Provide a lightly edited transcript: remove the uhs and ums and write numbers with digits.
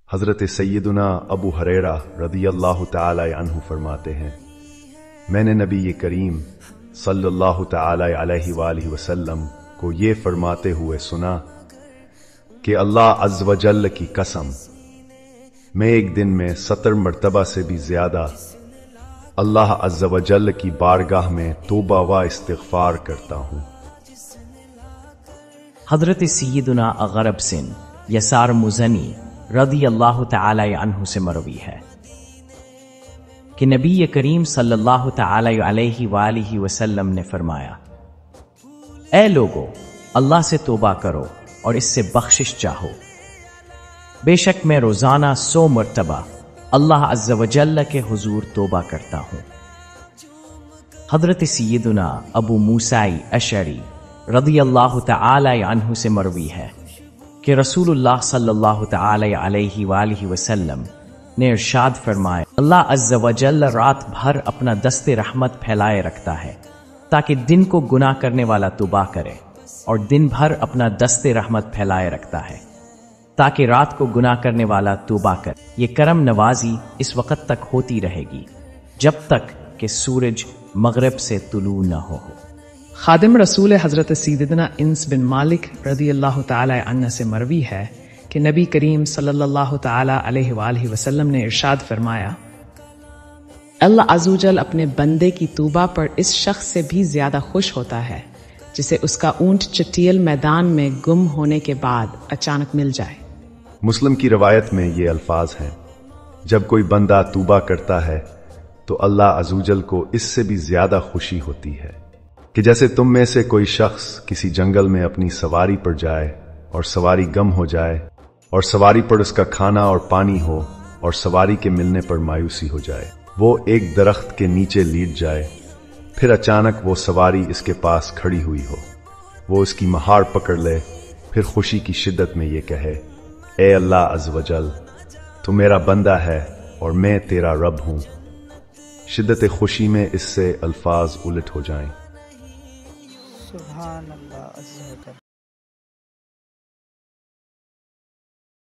حضرت سیدنا ابو ہریرہ رضی اللہ تعالی عنہ فرماتے ہیں، میں نے نبی کریم صلی اللہ تعالی علیہ وآلہ وسلم کو یہ فرماتے ہوئے سنا کہ اللہ عز و جل کی قسم، میں ایک دن میں 70 مرتبہ سے بھی زیادہ اللہ عز و جل کی بارگاہ میں توبہ و استغفار کرتا ہوں۔ حضرت سیدنا اغرب سن یسار مزنی رضی اللہ تعالی عنہ سے مروی ہے کہ نبی کریم صلی اللہ تعالی علیہ وآلہ وسلم نے فرمایا، اے لوگو، اللہ سے توبہ کرو اور اس سے بخشش چاہو، بے شک میں روزانہ 100 مرتبہ اللہ عز و جل کے حضور توبہ کرتا ہوں۔ حضرت سیدنا ابو موسیٰ اشعری رضی اللہ تعالی عنہ سے مروی ہے کہ رسول اللہ صلی اللہ تعالی علیہ وآلہ وسلم نے ارشاد فرمایا، اللہ عز و جل رات بھر اپنا دست رحمت پھیلائے رکھتا ہے تاکہ دن کو گناہ کرنے والا توبہ کرے، اور دن بھر اپنا دست رحمت پھیلائے رکھتا ہے تاکہ رات کو گناہ کرنے والا توبہ کرے۔ یہ کرم نوازی اس وقت تک ہوتی رہے گی جب تک کہ سورج مغرب سے طلوع نہ ہو۔ خادم رسول حضرت سیدنا انس بن مالک رضی اللہ تعالی عنہ سے مروی ہے کہ نبی کریم صلی اللہ تعالی علیہ وآلہ وسلم نے ارشاد فرمایا، اللہ عز و جل اپنے بندے کی توبہ پر اس شخص سے بھی زیادہ خوش ہوتا ہے جسے اس کا اونٹ چٹیل میدان میں گم ہونے کے بعد اچانک مل جائے۔ مسلم کی روایت میں یہ الفاظ ہیں، جب کوئی بندہ توبہ کرتا ہے تو اللہ عز و جل کو اس سے بھی زیادہ خوشی ہوتی ہے کہ جیسے تم میں سے کوئی شخص کسی جنگل میں اپنی سواری پر جائے اور سواری گم ہو جائے، اور سواری پر اس کا کھانا اور پانی ہو، اور سواری کے ملنے پر مایوسی ہو جائے، وہ ایک درخت کے نیچے لیٹ جائے، پھر اچانک وہ سواری اس کے پاس کھڑی ہوئی ہو، وہ اس کی مہار پکڑ لے، پھر خوشی کی شدت میں یہ کہے، اے اللہ عز و جل، تو میرا بندہ ہے اور میں تیرا رب ہوں، شدت خوشی میں اس سے الفاظ الٹ ہو جائیں۔ سبحان اللہ عز و جل۔